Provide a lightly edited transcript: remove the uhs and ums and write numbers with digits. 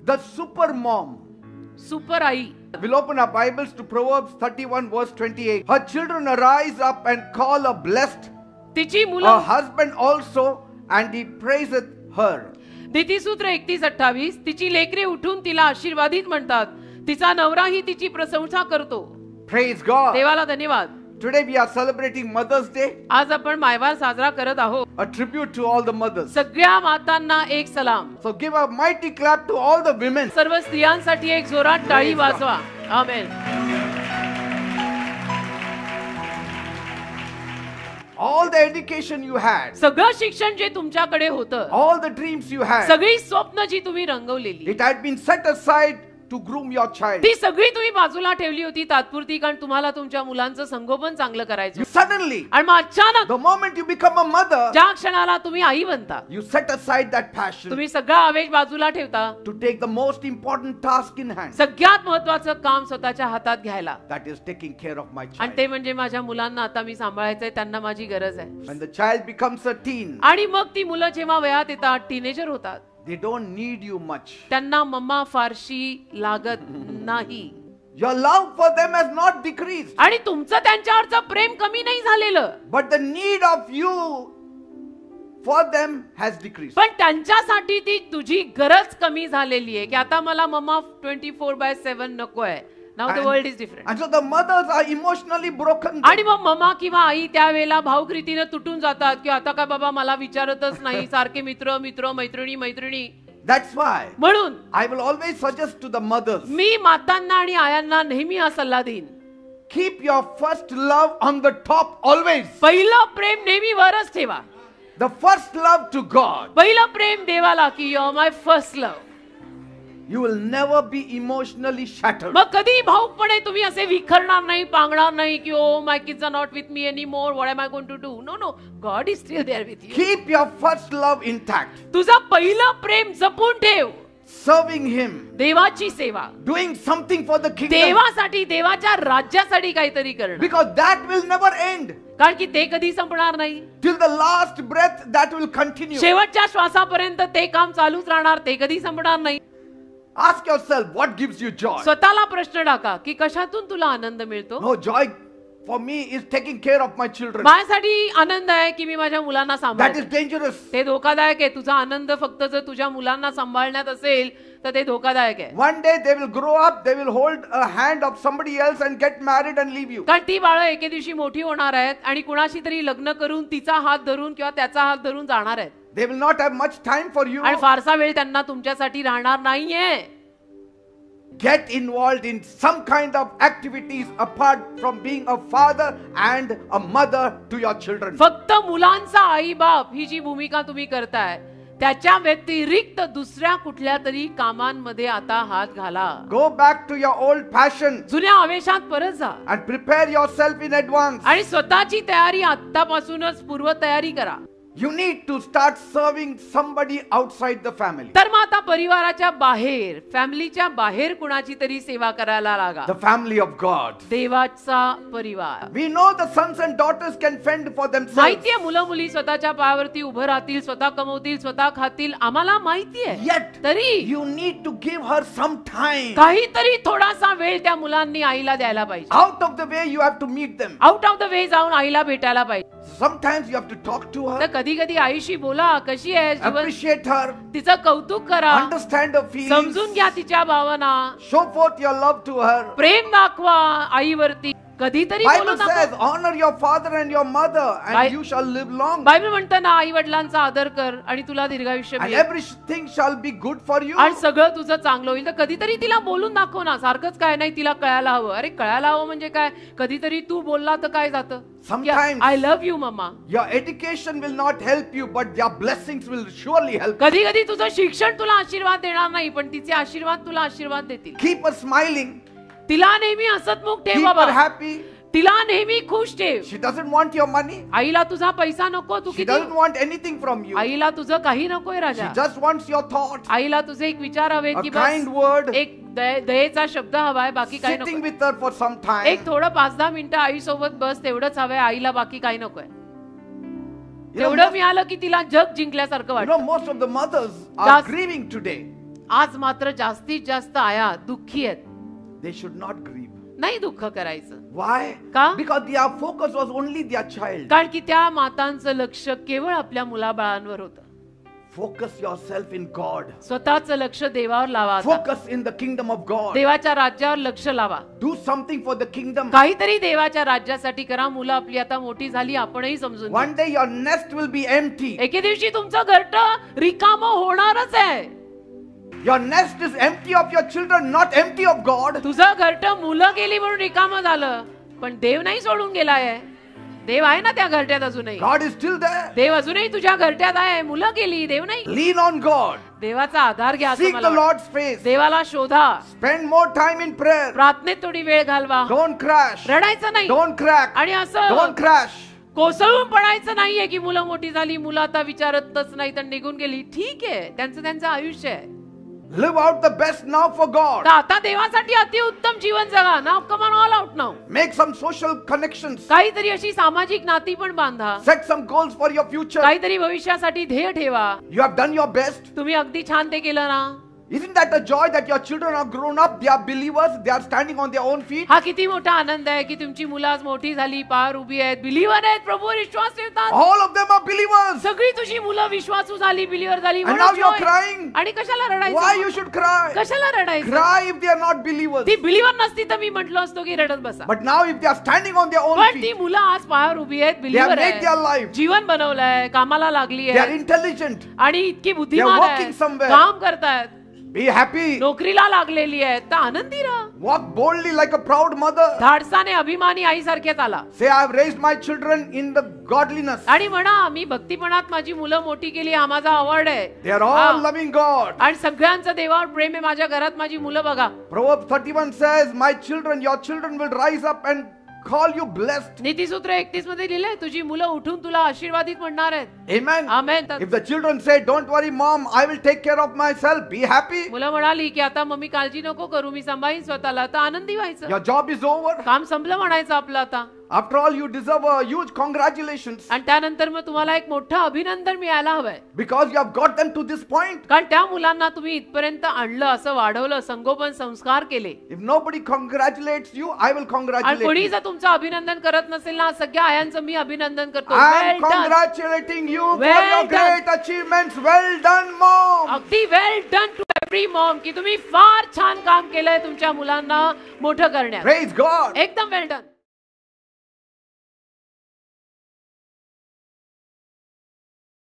The super mom. Super I. We'll open our Bibles to Proverbs 31 verse 28. Her children arise up and call her blessed. तिची Her मुलं. husband also, and he praiseth her. नीतिसूत्र 31:28. तिची लेकरे उठून तिला आशीर्वादित म्हणतात, तिचा नवराही तिची प्रशंसा करतो. Praise God. देवाला धन्यवाद. Today we are celebrating Mother's Day. आज आपण मायवार साजरा करत आहोत. A tribute to all the mothers. सगळ्या मातांना एक सलाम. So give a mighty clap to all the women. सर्व स्त्रियांसाठी एक जोरात टाळी वाजवा. आमेन. All the education you had, सगळं शिक्षण जे तुमच्याकडे होतं, all the dreams you had, सगळी स्वप्न जी तुम्ही रंगवलेली, it had been set aside to groom your child. ती सगळी तुम्ही बाजूला ठेवली होती तात्पुरती, कारण तुम्हाला तुमच्या मुलांचं संगोपन चांगलं करायचं. Suddenly, आणि मग अचानक the moment you become a mother, ज्या क्षणाला तुम्ही आई बनता, you set aside that passion तुम्ही सगळा आवेश बाजूला ठेवता, to take the most important task in hand. सगळ्यात महत्त्वाचं काम स्वतःच्या हातात घ्यायला. That is taking care of my आणि child. ते म्हणजे माझ्या मुलांना आता मी सांभाळायचंय, त्यांना माझी गरज आहे. When the child becomes a teen, आणि मग ती मुलं जेव्हा वयात येतात, टीनेजर होतात, they don't need you much. त्यांना मम्मा फारशी लागत नाही. Your love for them has not decreased, आणि तुमचं त्यांच्यावरचं प्रेम कमी नाही झालेलं, but the need of you for them has decreased. पण त्यांच्यासाठी ती तुझी गरज कमी झालेली आहे, की आता मला मम्मा 24/7 नको आहे. Now the world is different. And so the mothers are emotionally broken. आणि मग मम्मा किंवा आई त्यावेळेला भावकृतीने तुटून जातात, की आता काय बाबा मला विचारतच नाही, सारखे मित्र मित्र मैत्रिणी मैत्रिणी. That's why म्हणून I will always suggest to the mothers, मी मातांना आणि आयांना नेहमी हा सल्ला देईन, keep your first love on the top always. पहिलं प्रेम नेहमी वरच ठेवा. The first love to God. पहिलं प्रेम देवाला, की you are my first love. You will never be emotionally shattered. मग कधी भावुकपणे तुम्ही असे विखरणार नाही, पांगणार नाही, की oh my kids are not with me any more, what am I going to do. No no, God is still there with you. Keep your first love intact. तुझं पहिलं प्रेम जपून ठेव. Serving Him. देवाची सेवा, Doing something for the kingdom. देवासाठी, देवाच्या राज्यासाठी काहीतरी करणं. Because that will never end. कारण की ते कधी संपणार नाही. Till the last breath that will continue. शेवटच्या श्वासापर्यंत ते काम चालूच राहणार, ते कधी संपणार नाही. Ask yourself, what gives you joy? स्वतःला प्रश्न टाका, की कशातून तुला आनंद मिळतो. No, joy for me is taking care of my children. माझ्यासाठी आनंद आहे की मी माझ्या मुलांना That सांभाळतो. is dangerous. ते धोकादायक आहे. तुझा आनंद फक्त जर तुझ्या मुलांना सांभाळण्यात असेल तर ते धोकादायक आहे. One day they will grow up, they will hold a hand of somebody else and get married and leave you. कारण ती बाळं एके दिवशी मोठी होणार आहेत आणि कुणाशी तरी लग्न करून तिचा हात धरून किंवा त्याचा हात धरून जाणार आहेत. They will not have much time for you. आणि फारसा वेळ त्यांना तुमच्यासाठी राहणार नाहीये. Get involved in some kind of activities apart from being a father and a mother to your children. फक्त मुलांचा आई बाप ही जी भूमिका तुम्ही करताय, त्याच्या व्यतिरिक्त दुसऱ्या कुठल्या तरी कामांमध्ये आता हात घाला. Go back to your old passion जुन्या आवेशात परत जा and prepare yourself in advance. आणि स्वतःची तयारी आतापासूनच पूर्व तयारी करा. You need to start serving somebody outside the family. तर मग आता परिवाराच्या बाहेर, फॅमिलीच्या बाहेर कुणाची तरी सेवा करायला लागा. The family of God. देवाचा परिवार. We know the sons and daughters can fend for themselves. माहितीये मुलं मुली स्वतःच्या पायावरती उभं राहतील, स्वतः कमवतील, स्वतः खातील, आम्हाला माहितीये. Yet तरी you need to give her some time. काहीतरी थोडासा वेळ त्या मुलांनी आईला द्यायला पाहिजे. Out of the way you have to meet them. Out of the way जाऊन आईला भेटायला पाहिजे. Sometimes you have to talk to her. तर कधी कधी आईशी बोला, कशी आहे जीवन, Appreciate her. तिचं कौतुक करा, Understand her feelings. समजून घ्या तिच्या भावना, Show forth your love to her. प्रेम दाखवा आईवरती. कधीतरी बोलू Bible says, नका. honor your father and your mother, and you shall live long. Bible म्हणतं ना, आई वडिलांचा आदर कर आणि तुला दीर्घायुष्य And मिळेल everything shall be good for you. आणि सगळं तुझं चांगलं होईल. तर कधीतरी तिला बोलून दाखव ना. सारखंच काय नाही, तिला कळायला हवं. अरे कळायला हवं म्हणजे काय, कधीतरी तू बोलला तर काय जातं. Sometimes I love you mama. your education will not help you, but your blessings will surely help. कधी कधी तुझं शिक्षण तुला आशीर्वाद देणार नाही, पण तिचे आशीर्वाद तुला आशीर्वाद देतील. Keep her smiling. तिला नेहमी हसतमुख ठेव Keep बाबा. her happy. तिला नेहमी खुश ठेव. She doesn't want your money. आईला तुझा पैसा नको, तू She किती doesn't want anything from you. आईला तुझं काही नकोय She Raja. just wants your thoughts. आईला तुझे एक विचार हवे A की kind बस word. एक दयेचा शब्द हवाय, बाकी काही Sitting नको. with her for some time. एक थोडं 5-10 मिनिटं आई सोबत बस, तेवढंच हवंय. आईला बाकी काही नकोय. You know, तेवढं मिळालं की तिला जग जिंकल्यासारखं वाटतं. most of the mothers are Just- grieving today. आज मात्र जास्तीत जास्त आया दुःखी आहेत. They should not grieve. नाही दुःख करायचं. Why? का? Because their focus was only their child. कारण की त्या मातांचं लक्ष केवळ आपल्या मुलाबाळांवर होतं. Focus yourself in God. स्वतःचं लक्ष देवावर लावा. आता. Focus in the kingdom of God. देवाच्या राज्यावर लक्ष लावा. Do something for the kingdom. काहीतरी देवाच्या राज्यासाठी करा. मुलं आपली आता मोठी झाली, आपणही समजून घेऊ. One day your nest will be empty. एके दिवशी तुमचं घरटं रिकामं होणारच आहे. Your nest is empty of your children, not empty of God. तुझं घरटं मुलं गेली म्हणून रिकामं झालं, पण देव नाही सोडून गेलाय. देव आहे ना त्या घरट्यात अजूनही. God is still there. देव अजूनही तुझ्या घरट्यात आहे. मुलं गेली, देव नाही. Lean on God. देवाचा आधार घ्या. असं Seek मला the वाटतं. Lord's face. देवाला शोधा. Spend more time in prayer. प्रार्थनेत थोडी वेळ घालवा. Don't crash. रडायचं नाही. Don't crack. आणि असं Don't crash. कोसळून पडायचं नाहीये की मुलं मोठी झाली, मुलं आता विचारतच नाही तर निघून गेली. ठीक आहे, त्यांचं आयुष्य आहे. Live out the best now for God. तर आता देवासाठी अतिउत्तम जीवन जगा. नाव कमान ऑल आउट नाव. Make some social connections. काहीतरी अशी सामाजिक नाती पण बांधा. Set some goals for your future. काहीतरी भविष्यासाठी ध्येय ठेवा. You have done your best. तुम्ही अगदी छान ते केलं ना. Isn't that a joy that your children are grown up? They are believers. They are standing on their own feet. हा किती मोठा आनंद आहे की तुमची मुलं आज मोठी झाली, पार उभी आहेत, बिलीवर आहेत, प्रभूवर विश्वास ठेवतात. All of them are believers. सगळी तुझी मुलं विश्वासू झाली, बिलीवर झाली. And म्हणून now you are joy. crying. आणि कशाला Why रडायचं? you should cry? कशाला रडायचं? Cry if they are not believers. ती बिलीवर नसती तर मी म्हटलं असतो की रडत बसा. But now if they are standing on their own पण ती feet, मुलं आज पायावर उभी आहेत, they have believer made their आहे, life. जीवन बनवलंय, कामाला लागली They are आहे intelligent. आणि इतकी बुद्धिमान They are working आहे, somewhere. काम करतायत, Be happy. नोकरीला लागलेली आहे, तर आनंदी राहा. Walk boldly like a proud mother. धाडसाने अभिमानी आई सारखेच आला. Say, I have raised my children in the godliness. आणि म्हणा मी भक्तिपणात माझी मुलं मोठी केली, हा माझा आवड आहे. They are all loving God. आणि सगळ्यांचं देवावर प्रेम आहे. माझ्या घरात माझी मुलं बघा. Proverbs 31 says, my children, your children will rise up and call you blessed. नीतिसूत्र 31 मध्ये लिहिलंय, तुझी मुलं उठून तुला आशीर्वादित म्हणणार आहेत. Amen. Amen. If the children say, don't worry mom, I will take care of myself, be happy. मुलं म्हणाली की आता मम्मी काळजी नको करू, मी सांभाळीन स्वतःला, तर आनंदी व्हायचं. Your job is over. काम संपलं म्हणायचं आपलं आता. After all, you deserve a huge congratulations. आणि त्यानंतर मग तुम्हाला एक मोठं अभिनंदन मिळायला हवंय. Because you have got them to this point. कारण त्या मुलांना तुम्ही इथपर्यंत आणलं, असं वाढवलं, संगोपन संस्कार केले. If nobody congratulates you, I will आणि congratulate कोणी you. जर तुमचं अभिनंदन करत नसेल ना, सगळ्या आयांचं मी अभिनंदन करतो. I Well am done. congratulating you for Well your done. great achievements. Well done, mom. अगदी वेल डन टू एव्हरी मॉम की तुम्ही फार छान काम केलंय तुमच्या मुलांना मोठं करण्यात. Praise God. एकदम वेल डन.